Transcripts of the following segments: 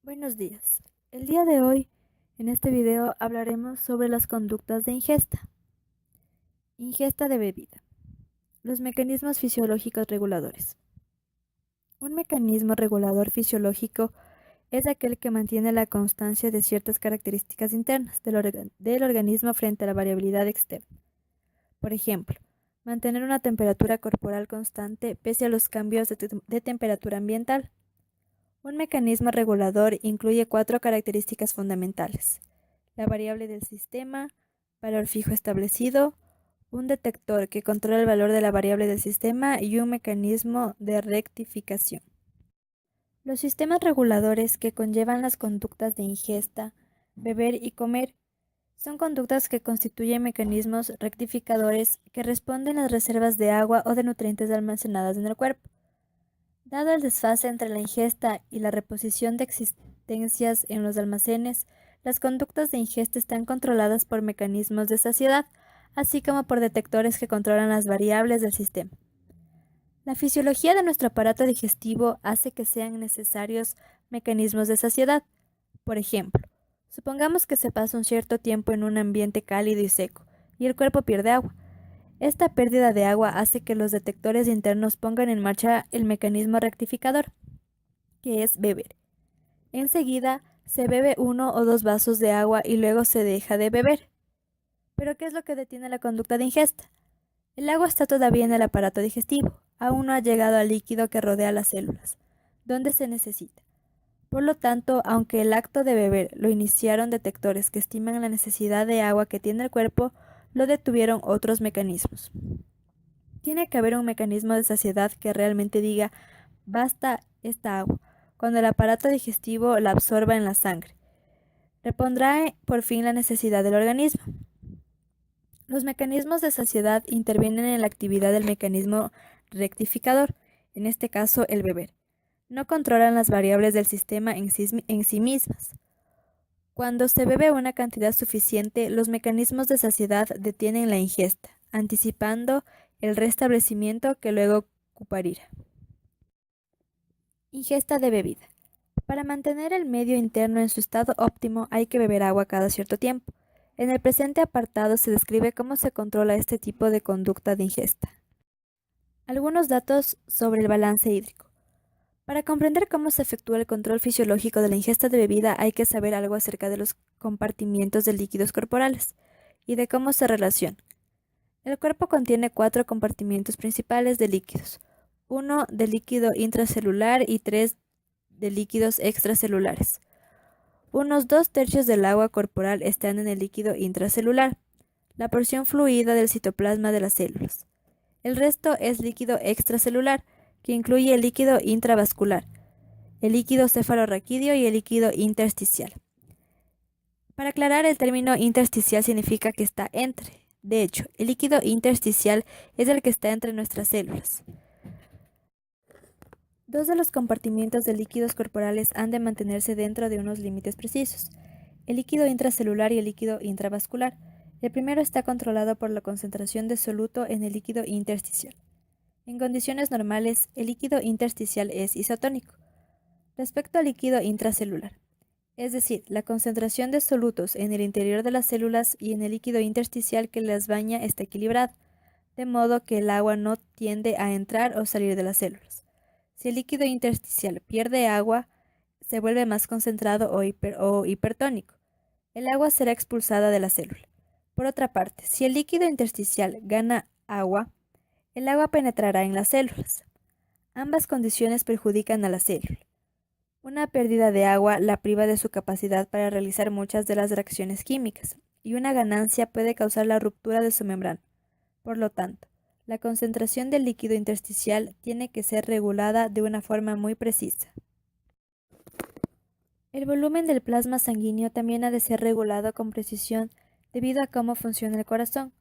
Buenos días. El día de hoy, en este video, hablaremos sobre las conductas de ingesta. Ingesta de bebida. Los mecanismos fisiológicos reguladores. Un mecanismo regulador fisiológico es aquel que mantiene la constancia de ciertas características internas del organismo frente a la variabilidad externa. Por ejemplo, mantener una temperatura corporal constante pese a los cambios de temperatura ambiental. Un mecanismo regulador incluye 4 características fundamentales: la variable del sistema, valor fijo establecido, un detector que controla el valor de la variable del sistema y un mecanismo de rectificación. Los sistemas reguladores que conllevan las conductas de ingesta, beber y comer son conductas que constituyen mecanismos rectificadores que responden a las reservas de agua o de nutrientes almacenadas en el cuerpo. Dado el desfase entre la ingesta y la reposición de existencias en los almacenes, las conductas de ingesta están controladas por mecanismos de saciedad, así como por detectores que controlan las variables del sistema. La fisiología de nuestro aparato digestivo hace que sean necesarios mecanismos de saciedad. Por ejemplo, supongamos que se pasa un cierto tiempo en un ambiente cálido y seco, y el cuerpo pierde agua. Esta pérdida de agua hace que los detectores internos pongan en marcha el mecanismo rectificador, que es beber. Enseguida, se bebe 1 o 2 vasos de agua y luego se deja de beber. ¿Pero qué es lo que detiene la conducta de ingesta? El agua está todavía en el aparato digestivo, aún no ha llegado al líquido que rodea las células, donde se necesita. Por lo tanto, aunque el acto de beber lo iniciaron detectores que estiman la necesidad de agua que tiene el cuerpo, lo detuvieron otros mecanismos. Tiene que haber un mecanismo de saciedad que realmente diga: basta esta agua, cuando el aparato digestivo la absorba en la sangre. Repondrá por fin la necesidad del organismo. Los mecanismos de saciedad intervienen en la actividad del mecanismo rectificador, en este caso el beber. No controlan las variables del sistema en sí mismas. Cuando se bebe una cantidad suficiente, los mecanismos de saciedad detienen la ingesta, anticipando el restablecimiento que luego ocuparía. Ingesta de bebida. Para mantener el medio interno en su estado óptimo hay que beber agua cada cierto tiempo. En el presente apartado se describe cómo se controla este tipo de conducta de ingesta. Algunos datos sobre el balance hídrico. Para comprender cómo se efectúa el control fisiológico de la ingesta de bebida hay que saber algo acerca de los compartimientos de líquidos corporales y de cómo se relacionan. El cuerpo contiene 4 compartimientos principales de líquidos: 1 de líquido intracelular y 3 de líquidos extracelulares. Unos 2/3 del agua corporal están en el líquido intracelular, la porción fluida del citoplasma de las células. El resto es líquido extracelular, que incluye el líquido intravascular, el líquido cefalorraquídeo y el líquido intersticial. Para aclarar, el término intersticial significa que está entre. De hecho, el líquido intersticial es el que está entre nuestras células. 2 de los compartimientos de líquidos corporales han de mantenerse dentro de unos límites precisos: el líquido intracelular y el líquido intravascular. El primero está controlado por la concentración de soluto en el líquido intersticial. En condiciones normales, el líquido intersticial es isotónico respecto al líquido intracelular, es decir, la concentración de solutos en el interior de las células y en el líquido intersticial que las baña está equilibrada, de modo que el agua no tiende a entrar o salir de las células. Si el líquido intersticial pierde agua, se vuelve más concentrado o hipertónico. El agua será expulsada de la célula. Por otra parte, si el líquido intersticial gana agua, el agua penetrará en las células. Ambas condiciones perjudican a la célula. Una pérdida de agua la priva de su capacidad para realizar muchas de las reacciones químicas, y una ganancia puede causar la ruptura de su membrana. Por lo tanto, la concentración del líquido intersticial tiene que ser regulada de una forma muy precisa. El volumen del plasma sanguíneo también ha de ser regulado con precisión debido a cómo funciona el corazón.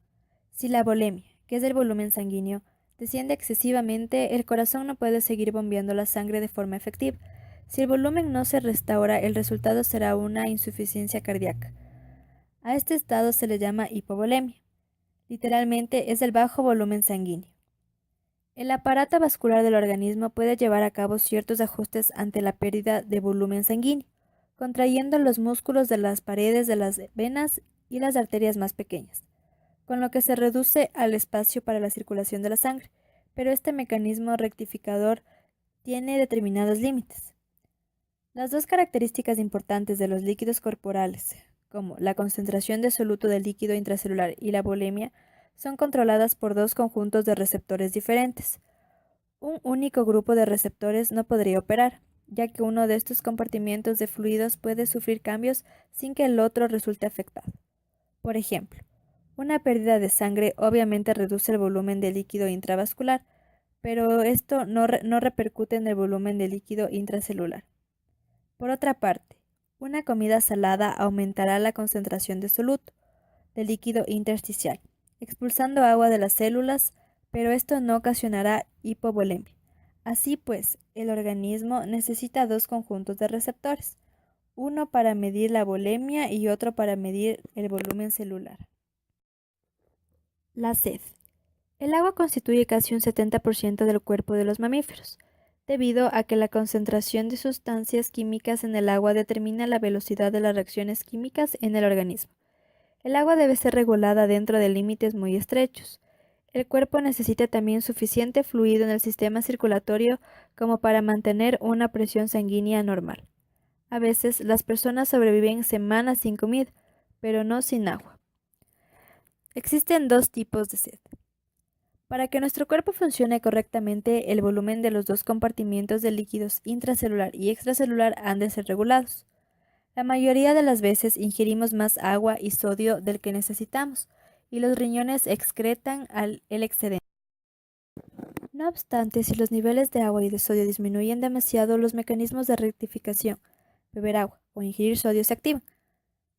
Si la volemia, que es el volumen sanguíneo, desciende excesivamente, el corazón no puede seguir bombeando la sangre de forma efectiva. Si el volumen no se restaura, el resultado será una insuficiencia cardíaca. A este estado se le llama hipovolemia. Literalmente es el bajo volumen sanguíneo. El aparato vascular del organismo puede llevar a cabo ciertos ajustes ante la pérdida de volumen sanguíneo. contrayendo los músculos de las paredes de las venas y las arterias más pequeñas, con lo que se reduce al espacio para la circulación de la sangre, pero este mecanismo rectificador tiene determinados límites. Las dos características importantes de los líquidos corporales, como la concentración de soluto del líquido intracelular y la volemia, son controladas por dos conjuntos de receptores diferentes. Un único grupo de receptores no podría operar, ya que uno de estos compartimientos de fluidos puede sufrir cambios sin que el otro resulte afectado. Por ejemplo, una pérdida de sangre obviamente reduce el volumen de líquido intravascular, pero esto no repercute en el volumen de líquido intracelular. Por otra parte, una comida salada aumentará la concentración de soluto, de líquido intersticial, expulsando agua de las células, pero esto no ocasionará hipovolemia. Así pues, el organismo necesita dos conjuntos de receptores, uno para medir la volemia y otro para medir el volumen celular. La sed. El agua constituye casi un 70% del cuerpo de los mamíferos, debido a que la concentración de sustancias químicas en el agua determina la velocidad de las reacciones químicas en el organismo. El agua debe ser regulada dentro de límites muy estrechos. El cuerpo necesita también suficiente fluido en el sistema circulatorio como para mantener una presión sanguínea normal. A veces las personas sobreviven semanas sin comida, pero no sin agua. Existen dos tipos de sed. Para que nuestro cuerpo funcione correctamente, el volumen de los dos compartimientos de líquidos intracelular y extracelular han de ser regulados. La mayoría de las veces ingerimos más agua y sodio del que necesitamos, y los riñones excretan el excedente. No obstante, si los niveles de agua y de sodio disminuyen demasiado, los mecanismos de rectificación, beber agua o ingerir sodio, se activan.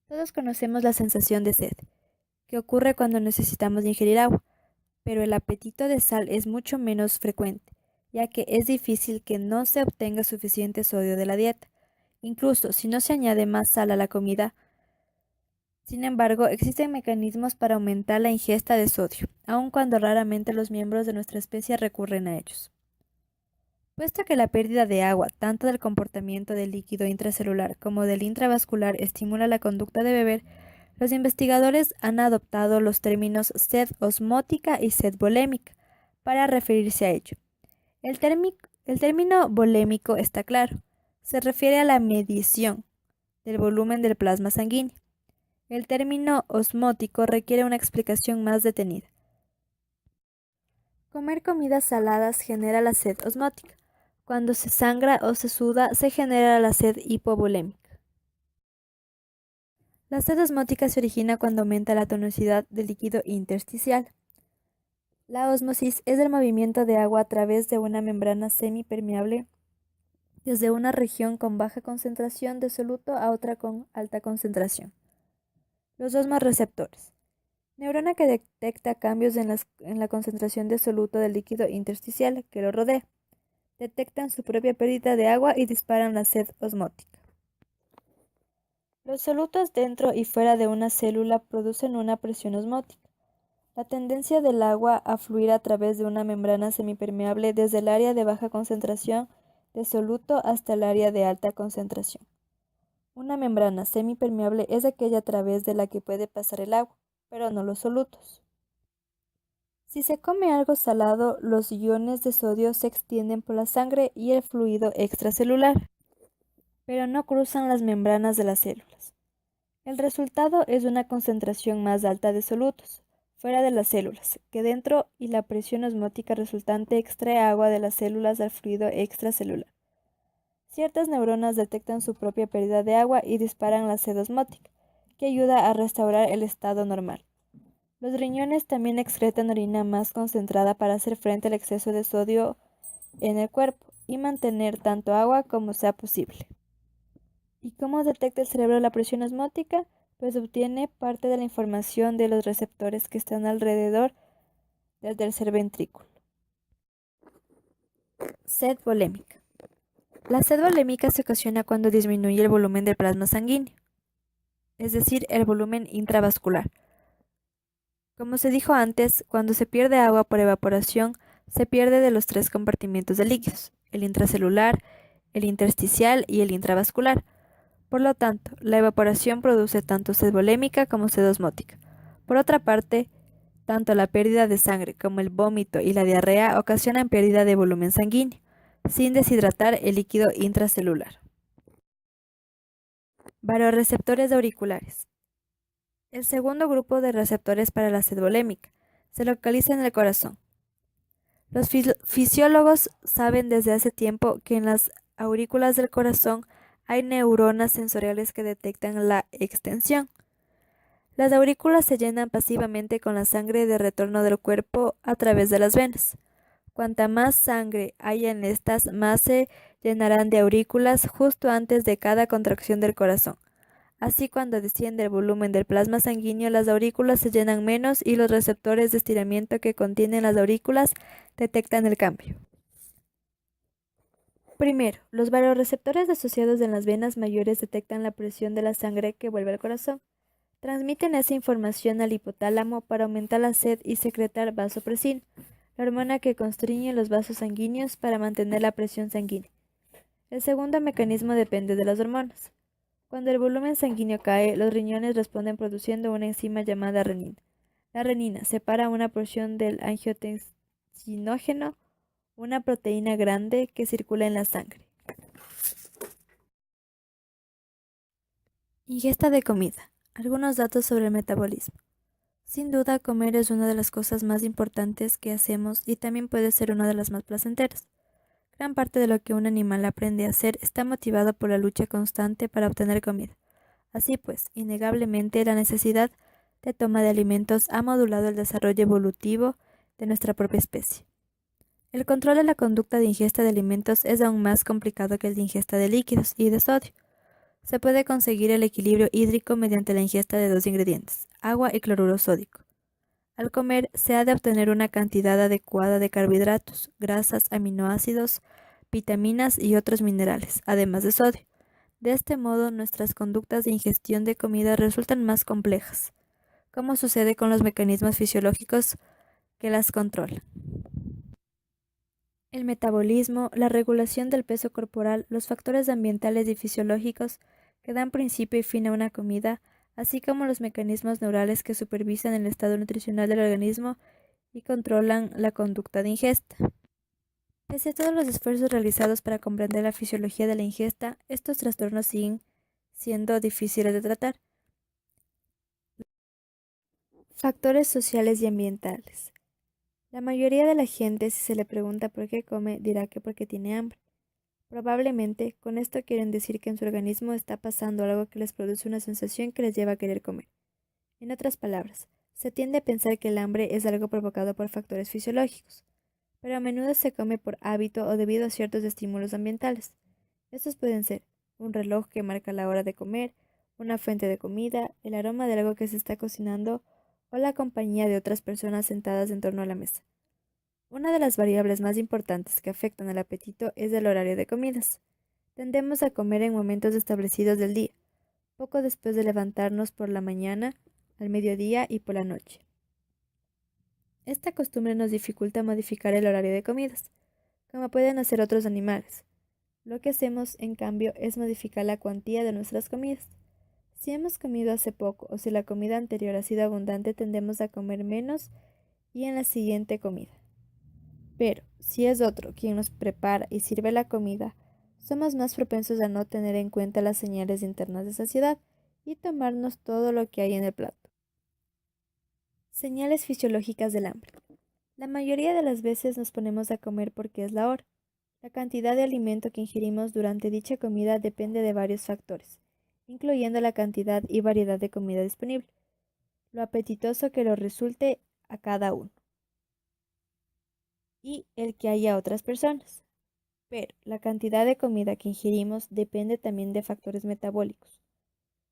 Todos conocemos la sensación de sed, que ocurre cuando necesitamos ingerir agua, pero el apetito de sal es mucho menos frecuente, ya que es difícil que no se obtenga suficiente sodio de la dieta, incluso si no se añade más sal a la comida. Sin embargo, existen mecanismos para aumentar la ingesta de sodio, aun cuando raramente los miembros de nuestra especie recurren a ellos. Puesto que la pérdida de agua, tanto del comportamiento del líquido intracelular como del intravascular, estimula la conducta de beber, los investigadores han adoptado los términos sed osmótica y sed volémica para referirse a ello. El término volémico está claro, se refiere a la medición del volumen del plasma sanguíneo. El término osmótico requiere una explicación más detenida. Comer comidas saladas genera la sed osmótica. Cuando se sangra o se suda, se genera la sed hipovolémica. La sed osmótica se origina cuando aumenta la tonicidad del líquido intersticial. La ósmosis es el movimiento de agua a través de una membrana semipermeable desde una región con baja concentración de soluto a otra con alta concentración. Los osmorreceptores. Neurona que detecta cambios en la concentración de soluto del líquido intersticial que lo rodea. Detectan su propia pérdida de agua y disparan la sed osmótica. Los solutos dentro y fuera de una célula producen una presión osmótica. La tendencia del agua a fluir a través de una membrana semipermeable desde el área de baja concentración de soluto hasta el área de alta concentración. Una membrana semipermeable es aquella a través de la que puede pasar el agua, pero no los solutos. Si se come algo salado, los iones de sodio se extienden por la sangre y el fluido extracelular, pero no cruzan las membranas de las células. El resultado es una concentración más alta de solutos, fuera de las células, que dentro, y la presión osmótica resultante extrae agua de las células al fluido extracelular. Ciertas neuronas detectan su propia pérdida de agua y disparan la sed osmótica, que ayuda a restaurar el estado normal. Los riñones también excretan orina más concentrada para hacer frente al exceso de sodio en el cuerpo y mantener tanto agua como sea posible. ¿Y cómo detecta el cerebro la presión osmótica? Pues obtiene parte de la información de los receptores que están alrededor del tercer ventrículo. Sed volémica. La sed volémica se ocasiona cuando disminuye el volumen del plasma sanguíneo, es decir, el volumen intravascular. Como se dijo antes, cuando se pierde agua por evaporación, se pierde de los tres compartimientos de líquidos, el intracelular, el intersticial y el intravascular. Por lo tanto, la evaporación produce tanto sed volémica como sed osmótica. Por otra parte, tanto la pérdida de sangre como el vómito y la diarrea ocasionan pérdida de volumen sanguíneo, sin deshidratar el líquido intracelular. Varoreceptores auriculares. El segundo grupo de receptores para la sed volémica se localiza en el corazón. Los fisiólogos saben desde hace tiempo que en las aurículas del corazón hay neuronas sensoriales que detectan la extensión. Las aurículas se llenan pasivamente con la sangre de retorno del cuerpo a través de las venas. Cuanta más sangre haya en estas, más se llenarán de aurículas justo antes de cada contracción del corazón. Así, cuando desciende el volumen del plasma sanguíneo, las aurículas se llenan menos y los receptores de estiramiento que contienen las aurículas detectan el cambio. Primero, los varoreceptores asociados en las venas mayores detectan la presión de la sangre que vuelve al corazón. Transmiten esa información al hipotálamo para aumentar la sed y secretar vasopresina, la hormona que constriñe los vasos sanguíneos para mantener la presión sanguínea. El segundo mecanismo depende de las hormonas. Cuando el volumen sanguíneo cae, los riñones responden produciendo una enzima llamada renina. La renina separa una porción del angiotensinógeno, una proteína grande que circula en la sangre. Ingesta de comida. Algunos datos sobre el metabolismo. Sin duda, comer es una de las cosas más importantes que hacemos y también puede ser una de las más placenteras. Gran parte de lo que un animal aprende a hacer está motivado por la lucha constante para obtener comida. Así pues, innegablemente la necesidad de toma de alimentos ha modulado el desarrollo evolutivo de nuestra propia especie. El control de la conducta de ingesta de alimentos es aún más complicado que el de ingesta de líquidos y de sodio. Se puede conseguir el equilibrio hídrico mediante la ingesta de dos ingredientes, agua y cloruro sódico. Al comer, se ha de obtener una cantidad adecuada de carbohidratos, grasas, aminoácidos, vitaminas y otros minerales, además de sodio. De este modo, nuestras conductas de ingestión de comida resultan más complejas, como sucede con los mecanismos fisiológicos que las controlan. El metabolismo, la regulación del peso corporal, los factores ambientales y fisiológicos que dan principio y fin a una comida, así como los mecanismos neurales que supervisan el estado nutricional del organismo y controlan la conducta de ingesta. Pese a todos los esfuerzos realizados para comprender la fisiología de la ingesta, estos trastornos siguen siendo difíciles de tratar. Factores sociales y ambientales. La mayoría de la gente, si se le pregunta por qué come, dirá que porque tiene hambre. Probablemente, con esto quieren decir que en su organismo está pasando algo que les produce una sensación que les lleva a querer comer. En otras palabras, se tiende a pensar que el hambre es algo provocado por factores fisiológicos, pero a menudo se come por hábito o debido a ciertos estímulos ambientales. Estos pueden ser un reloj que marca la hora de comer, una fuente de comida, el aroma de algo que se está cocinando o la compañía de otras personas sentadas en torno a la mesa. Una de las variables más importantes que afectan al apetito es el horario de comidas. Tendemos a comer en momentos establecidos del día, poco después de levantarnos por la mañana, al mediodía y por la noche. Esta costumbre nos dificulta modificar el horario de comidas, como pueden hacer otros animales. Lo que hacemos, en cambio, es modificar la cuantía de nuestras comidas. Si hemos comido hace poco o si la comida anterior ha sido abundante, tendemos a comer menos y en la siguiente comida. Pero, si es otro quien nos prepara y sirve la comida, somos más propensos a no tener en cuenta las señales internas de saciedad y tomarnos todo lo que hay en el plato. Señales fisiológicas del hambre. La mayoría de las veces nos ponemos a comer porque es la hora. La cantidad de alimento que ingerimos durante dicha comida depende de varios factores, incluyendo la cantidad y variedad de comida disponible, lo apetitoso que lo resulte a cada uno, y el que haya otras personas. Pero la cantidad de comida que ingerimos depende también de factores metabólicos.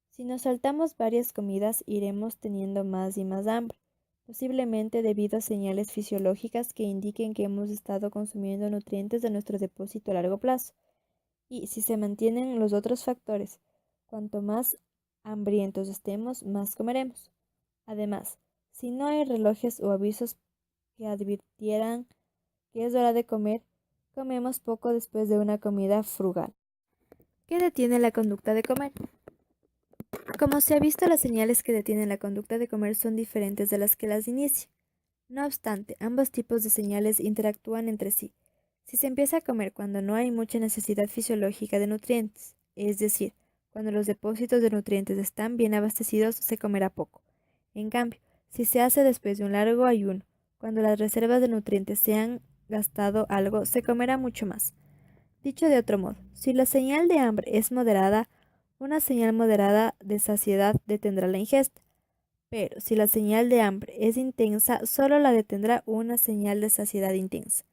Si nos saltamos varias comidas, iremos teniendo más y más hambre, posiblemente debido a señales fisiológicas que indiquen que hemos estado consumiendo nutrientes de nuestro depósito a largo plazo. Y si se mantienen los otros factores, cuanto más hambrientos estemos, más comeremos. Además, si no hay relojes o avisos que advirtieran que es hora de comer, comemos poco después de una comida frugal. ¿Qué detiene la conducta de comer? Como se ha visto, las señales que detienen la conducta de comer son diferentes de las que las inician. No obstante, ambos tipos de señales interactúan entre sí. Si se empieza a comer cuando no hay mucha necesidad fisiológica de nutrientes, es decir, cuando los depósitos de nutrientes están bien abastecidos, se comerá poco. En cambio, si se hace después de un largo ayuno, cuando las reservas de nutrientes se han gastado algo, se comerá mucho más. Dicho de otro modo, si la señal de hambre es moderada, una señal moderada de saciedad detendrá la ingesta. Pero si la señal de hambre es intensa, solo la detendrá una señal de saciedad intensa.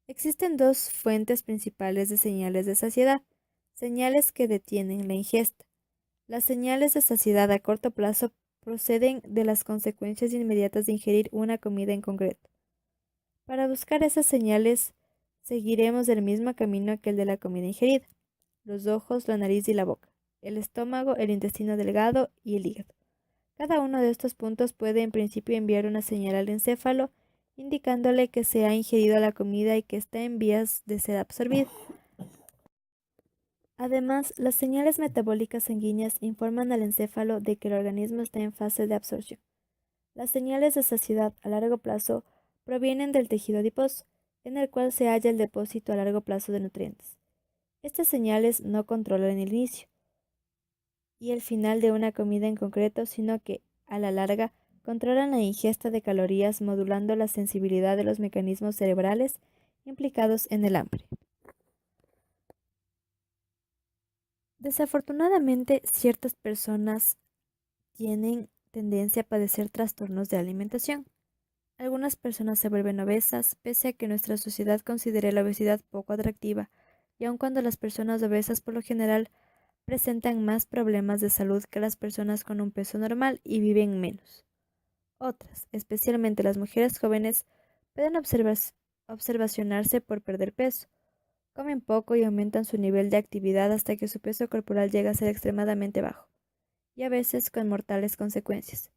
Existen dos fuentes principales de señales de saciedad, señales que detienen la ingesta. Las señales de saciedad a corto plazo proceden de las consecuencias inmediatas de ingerir una comida en concreto. Para buscar esas señales, seguiremos el mismo camino que el de la comida ingerida: los ojos, la nariz y la boca, el estómago, el intestino delgado y el hígado. Cada uno de estos puntos puede en principio enviar una señal al encéfalo indicándole que se ha ingerido la comida y que está en vías de ser absorbida. Además, las señales metabólicas sanguíneas informan al encéfalo de que el organismo está en fase de absorción. Las señales de saciedad a largo plazo provienen del tejido adiposo, en el cual se halla el depósito a largo plazo de nutrientes. Estas señales no controlan el inicio y el final de una comida en concreto, sino que, a la larga, controlan la ingesta de calorías, modulando la sensibilidad de los mecanismos cerebrales implicados en el hambre. Desafortunadamente, ciertas personas tienen tendencia a padecer trastornos de alimentación. Algunas personas se vuelven obesas, pese a que nuestra sociedad considere la obesidad poco atractiva, y aun cuando las personas obesas por lo general presentan más problemas de salud que las personas con un peso normal y viven menos. Otras, especialmente las mujeres jóvenes, pueden observacionarse por perder peso. Comen poco y aumentan su nivel de actividad hasta que su peso corporal llega a ser extremadamente bajo, y a veces con mortales consecuencias.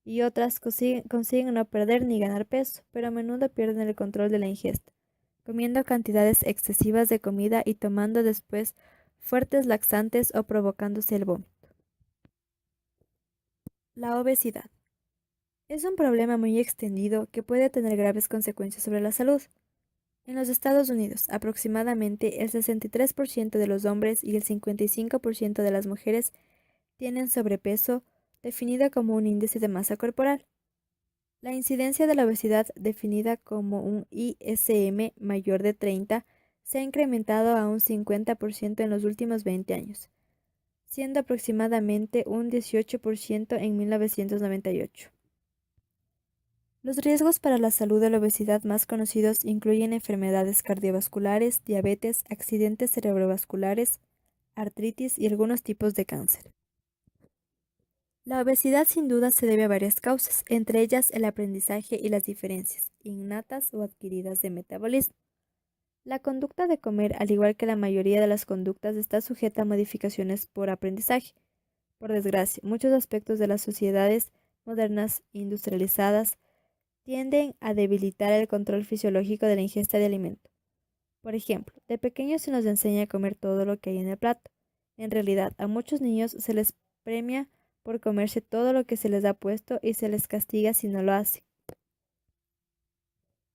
Y otras consiguen no perder ni ganar peso, pero a menudo pierden el control de la ingesta, comiendo cantidades excesivas de comida y tomando después fuertes laxantes o provocándose el vómito. La obesidad es un problema muy extendido que puede tener graves consecuencias sobre la salud. En los Estados Unidos, aproximadamente el 63% de los hombres y el 55% de las mujeres tienen sobrepeso, definido como un índice de masa corporal. La incidencia de la obesidad, definida como un ISM mayor de 30, se ha incrementado a un 50% en los últimos 20 años, siendo aproximadamente un 18% en 1998. Los riesgos para la salud de la obesidad más conocidos incluyen enfermedades cardiovasculares, diabetes, accidentes cerebrovasculares, artritis y algunos tipos de cáncer. La obesidad sin duda se debe a varias causas, entre ellas el aprendizaje y las diferencias, innatas o adquiridas de metabolismo. La conducta de comer, al igual que la mayoría de las conductas, está sujeta a modificaciones por aprendizaje. Por desgracia, muchos aspectos de las sociedades modernas e industrializadas tienden a debilitar el control fisiológico de la ingesta de alimento. Por ejemplo, de pequeños se nos enseña a comer todo lo que hay en el plato. En realidad, a muchos niños se les premia por comerse todo lo que se les ha puesto y se les castiga si no lo hacen.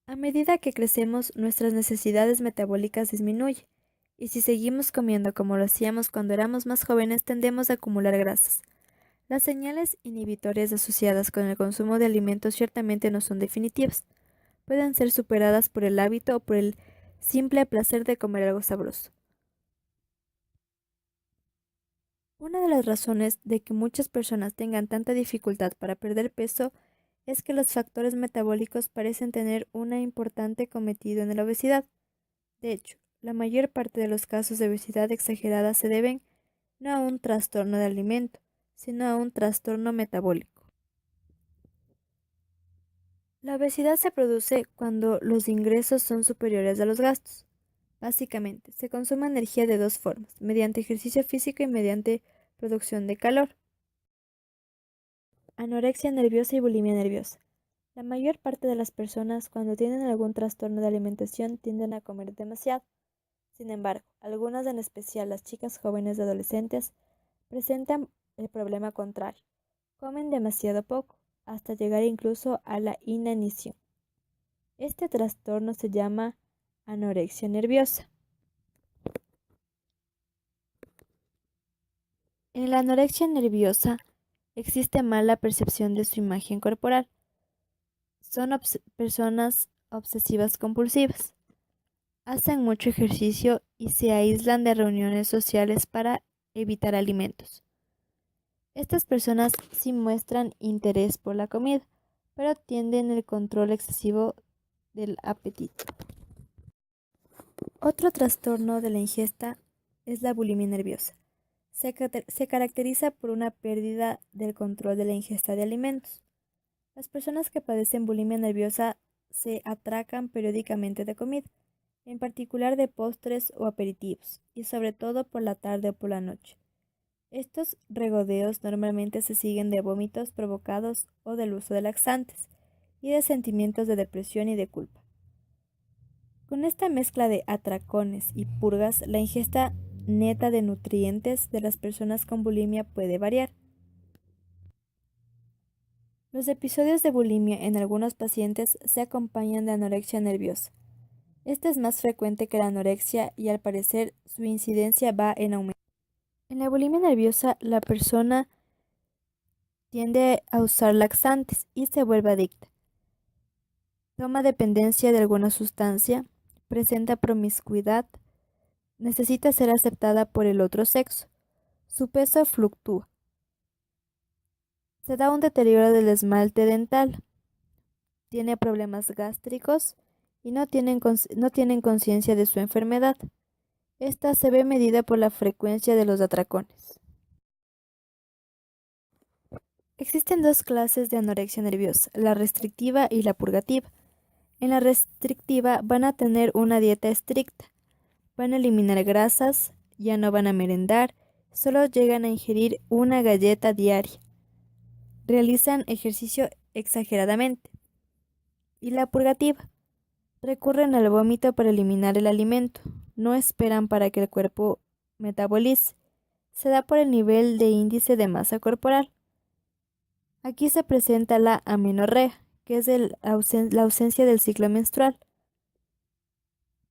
A medida que crecemos, nuestras necesidades metabólicas disminuyen, y si seguimos comiendo como lo hacíamos cuando éramos más jóvenes, tendemos a acumular grasas. Las señales inhibitorias asociadas con el consumo de alimentos ciertamente no son definitivas. Pueden ser superadas por el hábito o por el simple placer de comer algo sabroso. Una de las razones de que muchas personas tengan tanta dificultad para perder peso es que los factores metabólicos parecen tener un importante cometido en la obesidad. De hecho, la mayor parte de los casos de obesidad exagerada se deben no a un trastorno de alimento, sino a un trastorno metabólico. La obesidad se produce cuando los ingresos son superiores a los gastos. Básicamente, se consume energía de dos formas: mediante ejercicio físico y mediante producción de calor. Anorexia nerviosa y bulimia nerviosa. La mayor parte de las personas, cuando tienen algún trastorno de alimentación, tienden a comer demasiado. Sin embargo, algunas, en especial las chicas jóvenes y adolescentes, presentan el problema contrario. Comen demasiado poco, hasta llegar incluso a la inanición. Este trastorno se llama anorexia nerviosa. En la anorexia nerviosa existe mala percepción de su imagen corporal. Son personas obsesivas compulsivas. Hacen mucho ejercicio y se aíslan de reuniones sociales para evitar alimentos. Estas personas sí muestran interés por la comida, pero tienden el control excesivo del apetito. Otro trastorno de la ingesta es la bulimia nerviosa. Se caracteriza por una pérdida del control de la ingesta de alimentos. Las personas que padecen bulimia nerviosa se atracan periódicamente de comida, en particular de postres o aperitivos, y sobre todo por la tarde o por la noche. Estos regodeos normalmente se siguen de vómitos provocados o del uso de laxantes, y de sentimientos de depresión y de culpa. Con esta mezcla de atracones y purgas, la ingesta neta de nutrientes de las personas con bulimia puede variar. Los episodios de bulimia en algunos pacientes se acompañan de anorexia nerviosa. Esta es más frecuente que la anorexia y al parecer su incidencia va en aumento. En la bulimia nerviosa, la persona tiende a usar laxantes y se vuelve adicta. Toma dependencia de alguna sustancia, presenta promiscuidad, necesita ser aceptada por el otro sexo. Su peso fluctúa. Se da un deterioro del esmalte dental. Tiene problemas gástricos y no tienen conciencia de su enfermedad. Esta se ve medida por la frecuencia de los atracones. Existen dos clases de anorexia nerviosa, la restrictiva y la purgativa. En la restrictiva van a tener una dieta estricta, van a eliminar grasas, ya no van a merendar, solo llegan a ingerir una galleta diaria. Realizan ejercicio exageradamente. Y la purgativa. Recurren al vómito para eliminar el alimento. No esperan para que el cuerpo metabolice. Se da por el nivel de índice de masa corporal. Aquí se presenta la amenorrea, que es la ausencia del ciclo menstrual.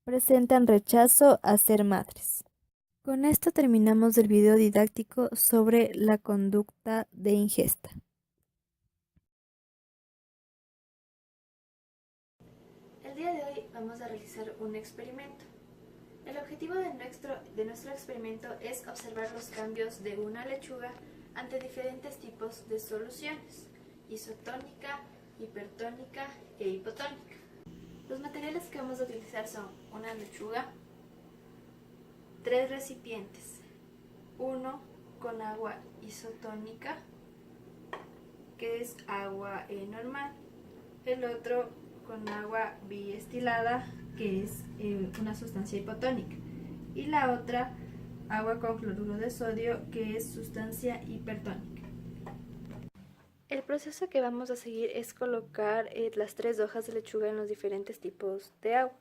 Presentan rechazo a ser madres. Con esto terminamos el video didáctico sobre la conducta de ingesta. El día de hoy vamos a realizar un experimento. El objetivo de nuestro experimento es observar los cambios de una lechuga ante diferentes tipos de soluciones: isotónica, hipertónica e hipotónica. Los materiales que vamos a utilizar son una lechuga, 3 recipientes, uno con agua isotónica, que es agua normal, el otro con agua biestilada, que es una sustancia hipotónica, y la otra agua con cloruro de sodio, que es sustancia hipertónica. El proceso que vamos a seguir es colocar las 3 hojas de lechuga en los diferentes tipos de agua.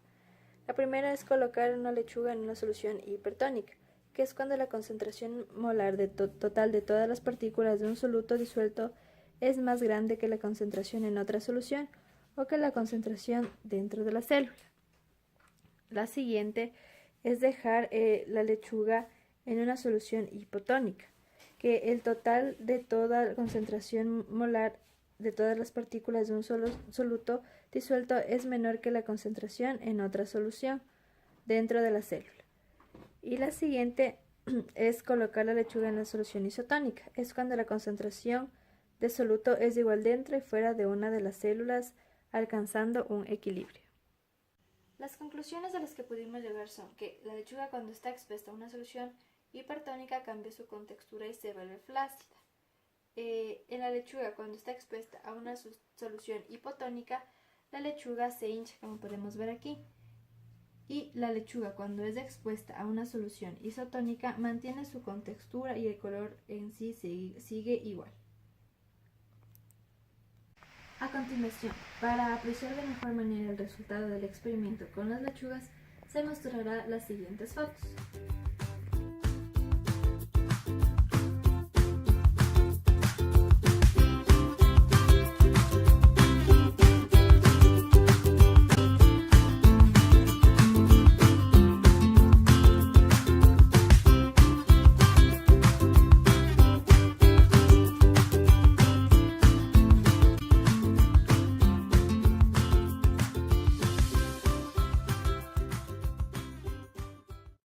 La primera es colocar una lechuga en una solución hipertónica, que es cuando la concentración molar total de todas las partículas de un soluto disuelto es más grande que la concentración en otra solución o que la concentración dentro de la célula. La siguiente es dejar la lechuga en una solución hipotónica, que el total de toda la concentración molar de todas las partículas de un solo soluto disuelto es menor que la concentración en otra solución dentro de la célula. Y la siguiente es colocar la lechuga en la solución isotónica. Es cuando la concentración de soluto es igual dentro y fuera de una de las células, alcanzando un equilibrio. Las conclusiones a las que pudimos llegar son que la lechuga, cuando está expuesta a una solución hipertónica, cambia su contextura y se vuelve flácida. En la lechuga, cuando está expuesta a una solución hipotónica, la lechuga se hincha, como podemos ver aquí. Y la lechuga, cuando es expuesta a una solución isotónica, mantiene su contextura y el color en sí sigue igual. A continuación, para apreciar de mejor manera el resultado del experimento con las lechugas, se mostrará las siguientes fotos.